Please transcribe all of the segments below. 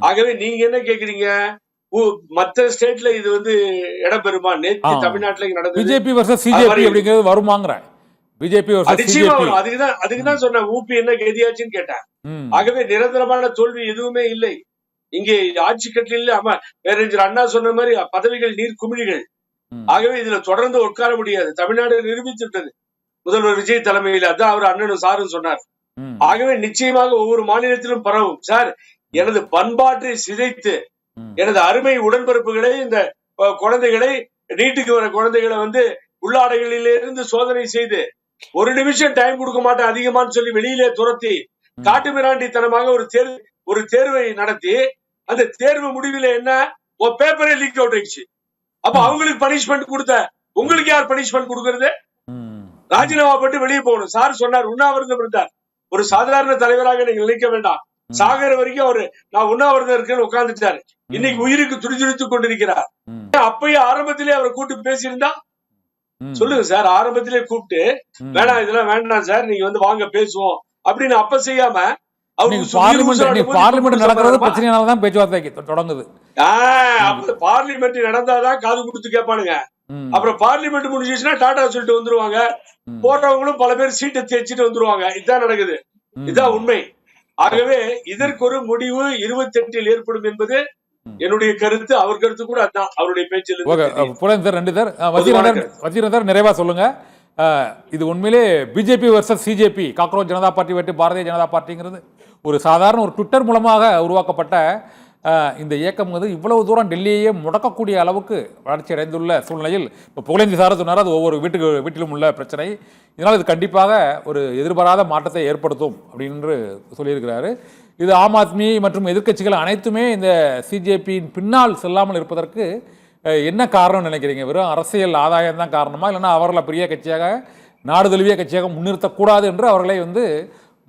ஆகவே நீங்க என்ன கேக்குறீங்க, மற்ற ஸ்டேட்ல இது இடம்பெறுமா? நேற்று தமிழ்நாட்டுல நடந்தது பிஜேபி வர்சஸ் சிஜேபி அப்படிங்கிறது வருமாங்கிற பிஜேபி நிச்சயமா வரும். அதுக்குதான் சொன்ன ஊபி என்ன கதியாச்சுன்னு கேட்டேன். ஆகவே நிரந்தரமான தோல்வி எதுவுமே இல்லை. இங்கே ஆட்சி கட்டில பேரறிஞர் அண்ணா சொன்ன மாதிரி பதவிகள் நீர் குமிழிகள். ஆகவே இதுல தொடர்ந்து உட்கார முடியாது. தமிழ்நாடு நிரூபித்து விட்டது முதல்வர் விஜய் தலைமையில். அதான் அவர் அண்ணனும் சாரும் சொன்னார். ஆகவே நிச்சயமாக ஒவ்வொரு மாநிலத்திலும் பரவும். சார், எனது பண்பாட்டை சிதைத்து எனது அருமை உடன்பிறப்புகளை, இந்த குழந்தைகளை, நீட்டுக்கு வர குழந்தைகளை உள்ளாடைகளிலிருந்து சோதனை செய்து ஒரு நிமிஷம் டைம் கொடுக்க மாட்டேன் அதிகமான்னு சொல்லி வெளியிலே துரத்தி காட்டு மிராண்டித்தனமாக ஒரு தேர்வை நடத்தி அந்த தேர்வு முடிவில் என்ன பேப்பரே லீக் அவுட் ஆயிடுச்சு. அப்ப அவங்களுக்கு பனிஷ்மெண்ட் கொடுத்த உங்களுக்கு யார் பனிஷ்மெண்ட் கொடுக்கறது? ராஜினாமா பட்டு வெளியே போகணும். சார் சொன்னார், உண்ணாவிரதம் இருந்தார். ஒரு சாதாரண தலைவராக நீங்க நினைக்க வேண்டாம். சாகர வரைக்கும் நான் உண்ணாவிரதம் இருக்கேன்னு உட்கார்ந்துட்டாரு. இன்னைக்கு உயிருக்கு துடிதுடித்துக் கொண்டிருக்கிறார். அப்பயே ஆரம்பத்திலே அவரை கூப்பிட்டு பேசியிருந்தா சொல்லுங்க சார். ஆரம்பத்திலே கூப்பிட்டு வேணாம், இதெல்லாம் வேண்டாம் சார், நீங்க வாங்க பேசுவோம் அப்படின்னு அப்ப செய்யாம பார்லிமெண்ட் நடக்கிறது பிரச்சனையாலதான் பேச்சுவார்த்தை தொடங்குது. பார்லிமெண்ட் நடந்தாதான் காது கொடுத்து கேட்பானுங்க. அப்புறம் பார்லிமெண்ட் முடிஞ்சிச்சுன்னா டாடா சொல்லிட்டு வந்துருவாங்க. போறவங்களும் பல பேர் சீட்டை தேய்ச்சிட்டு வந்துருவாங்க. இதுதான் நடக்குது. இதுதான் உண்மை. ஆகவே இதற்கு ஒரு முடிவு 28 ஏற்படும் என்பது என்னுடைய கருத்து. அவர் கருத்து கூட அதான். அவருடைய பேச்சில் நிறைவா சொல்லுங்க. இது உண்மையிலே BJP versus CJP, cockroach Janata party வெட்டு பாரதிய ஜனதா பார்ட்டிங்கிறது ஒரு சாதாரண ஒரு ட்விட்டர் மூலமாக உருவாக்கப்பட்ட இந்த இயக்கம் இவ்வளவு தூரம் டெல்லியையே முடக்கக்கூடிய அளவுக்கு வளர்ச்சி அடைந்துள்ள சூழ்நிலையில் இப்போ புகழேந்தி சார சொன்னார், அது ஒவ்வொரு வீட்டிலும் உள்ள பிரச்சனை. இதனால் இது கண்டிப்பாக ஒரு எதிர்பாராத மாற்றத்தை ஏற்படுத்தும் அப்படின்னு சொல்லியிருக்கிறாரு. இது ஆம் ஆத்மி மற்றும் எதிர்க்கட்சிகள் அனைத்துமே இந்த சிஜேபியின் பின்னால் செல்லாமல் இருப்பதற்கு என்ன காரணம் நினைக்கிறீங்க? வெறும் அரசியல் ஆதாயம் தான் காரணமா, இல்லைன்னா அவர்களை பெரிய கட்சியாக, நாடு தழுவிய கட்சியாக முன்னிறுத்தக்கூடாது என்று அவர்களை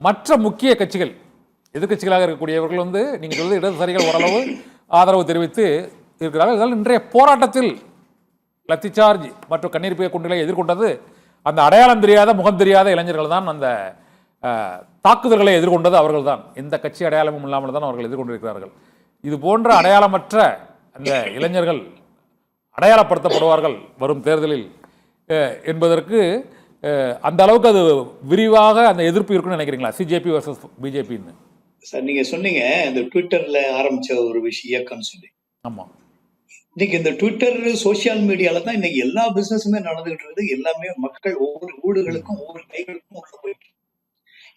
மற்ற முக்கிய கட்சிகள், எதிர்கட்சிகளாக இருக்கக்கூடியவர்கள் நீங்கள் சொல்வது இடதுசாரிகள் ஓரளவு ஆதரவு தெரிவித்து இருக்கிறார்கள். இதனால் இன்றைய போராட்டத்தில் லத்தி சார்ஜ் மற்றும் கண்ணீர் புகை குண்டுகளை எதிர்கொண்டது அந்த அடையாளம் தெரியாத, முகம் தெரியாத இளைஞர்கள் தான். அந்த தாக்குதல்களை எதிர்கொண்டது அவர்கள் தான். எந்த கட்சி அடையாளமும் இல்லாமல் தான் அவர்கள் எதிர்கொண்டிருக்கிறார்கள். இது போன்ற அடையாளமற்ற அந்த இளைஞர்கள் அடையாளப்படுத்தப்படுவார்கள் வரும் தேர்தலில் என்பதற்கு அந்த அளவுக்கு அது விரிவாக அந்த எதிர்ப்பு இருக்குன்னு நினைக்கிறீங்களா, சிஜேபி வர்சஸ் பிஜேபின்னு? சார், நீங்க சொன்னீங்க இந்த ட்விட்டர்ல ஆரம்பிச்ச ஒரு இயக்கம் சொல்லி. ஆமா, இன்னைக்கு இந்த ட்விட்டர் சோசியல் மீடியால தான் இன்னைக்கு எல்லா பிசினஸுமே நடந்துகிட்டு இருக்குது. எல்லாமே மக்கள் ஒவ்வொரு வீடுகளுக்கும் ஒவ்வொரு கைகளுக்கும் உள்ள போயிட்டு.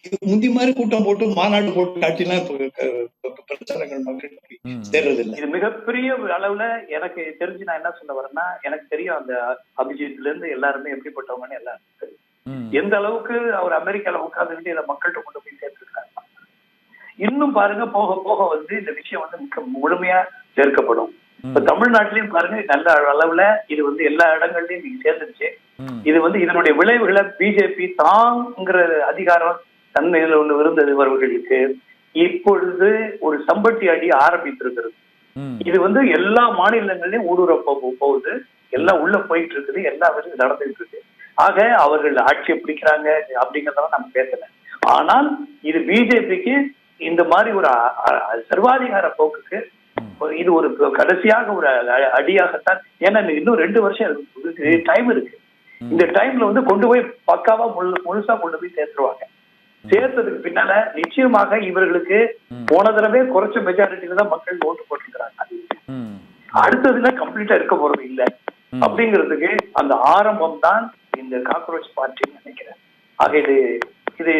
இது முந்தி மாதிரி கூட்டம் போட்டு மாநாடு போட்டு காட்டிலாம் பிரச்சாரங்கள் மக்களுக்கு சேர்றது இல்லை. இது மிகப்பெரிய அளவுல எனக்கு தெரிஞ்சு நான் என்ன சொல்ல வரேன்னா, எனக்கு தெரியும் அந்த அபிஜித்ல இருந்து எல்லாருமே எப்படிப்பட்டவங்கன்னு எல்லாருக்கும் தெரியும். எந்த அளவுக்கு அவர் அமெரிக்கால உட்கார்ந்துக்கிட்டு இதை மக்கள்கிட்ட கொண்டு போய் சேர்த்துருக்காங்க. இன்னும் பாருங்க, போக போக இந்த விஷயம் மிக முழுமையா சேர்க்கப்படும். இப்ப தமிழ்நாட்டிலயும் பாருங்க, நல்ல அளவுல இது எல்லா இடங்கள்லயும் நீங்க சேர்ந்துருச்சு. இது இதனுடைய விளைவுகளை பிஜேபி தாங்கிற அதிகாரம் தன்மையில ஒண்ணு இருந்தது அவர்களுக்கு இப்பொழுது ஒரு சம்பட்டி அடி ஆரம்பித்திருக்கிறது. இது எல்லா மாநிலங்களையும் ஊடுருவ போகுது. எல்லாம் உள்ள போயிட்டு இருக்குது. எல்லா விஷயம் நடந்துட்டு இருக்கு. ஆக அவர்கள் ஆட்சியை பிடிக்கிறாங்க அப்படிங்கறதெல்லாம் நம்ம பேசல. ஆனால் இது பிஜேபிக்கு இந்த மாதிரி ஒரு சர்வாதிகார போக்குக்கு இது ஒரு கடைசியாக ஒரு அடியாகத்தான். ஏன்னா இன்னும் 2 வருஷம் டைம் இருக்கு. இந்த டைம்ல கொண்டு போய் பக்காவா முழுசா கொண்டு போய் சேர்த்துருவாங்க. சேர்த்ததுக்கு பின்னால நிச்சயமாக இவர்களுக்கு போன தடவை குறைச்ச மெஜாரிட்டியில தான் மக்கள் ஓட்டு போட்டிருக்கிறாங்க. அடுத்ததுல கம்ப்ளீட்டா இருக்க போறது இல்லை அப்படிங்கிறதுக்கு அந்த ஆரம்பம் தான் இந்த காக்ரோச் பார்ட்டின்னு நினைக்கிறேன். ஆக இது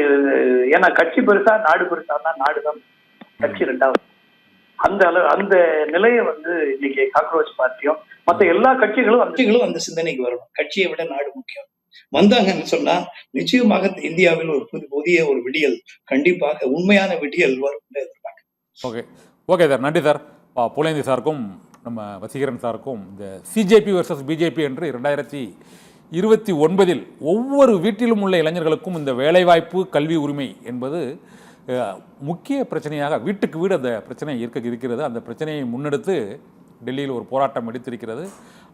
ஏன்னா கட்சி பெருசா நாடு பெருசா, நாடுதான் கட்சி 2வது. அந்த நிலையை இன்னைக்கு காக்ரோச் பார்ட்டியும் மற்ற எல்லா கட்சிகளும் அந்த சிந்தனைக்கு வரணும். கட்சியை விட நாடு முக்கியம். வந்தாங்கன்னு சொன்னா நிச்சயமாக இந்தியாவில் ஒரு புதிய ஒரு விடியல், கண்டிப்பாக உண்மையான விடியல் வரும் எதிர்பார்க்க. ஓகே சார், நன்றி சார். புகழேந்தி சாருக்கும் நம்ம வசீகரன் சாருக்கும் இந்த சிஜேபி வர்சஸ் பிஜேபி என்று 2029 ஒவ்வொரு வீட்டிலும் உள்ள இளைஞர்களுக்கும் இந்த வேலைவாய்ப்பு, கல்வி உரிமை என்பது முக்கிய பிரச்சனையாக வீட்டுக்கு வீடு அந்த பிரச்சனை இருக்கிறது. அந்த பிரச்சனையை முன்னெடுத்து டெல்லியில் ஒரு போராட்டம் எடுத்திருக்கிறது.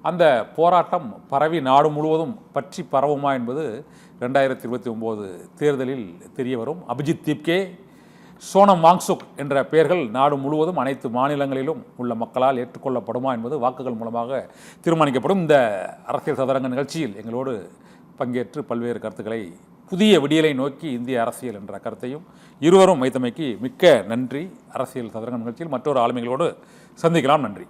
அந்த போராட்டம் பரவி நாடு முழுவதும் பற்றி பரவுமா என்பது 2029 தேர்தலில் தெரிய வரும். அபிஜித் தீப்கே சோனம் வாங்சுக் என்ற பெயர்கள் நாடு முழுவதும் அனைத்து மாநிலங்களிலும் உள்ள மக்களால் ஏற்றுக்கொள்ளப்படுமா என்பது வாக்குகள் மூலமாக தீர்மானிக்கப்படும். இந்த அரசியல் சதுரங்க நிகழ்ச்சியில் எங்களோடு பங்கேற்று பல்வேறு கருத்துக்களை, புதிய விடியலை நோக்கி இந்திய அரசியல் என்ற கருத்தையும் இருவரும் வைத்தமைக்கு மிக்க நன்றி. அரசியல் சதுரங்க நிகழ்ச்சியில் மற்றொரு ஆளுமைகளோடு சந்திக்கலாம். நன்றி.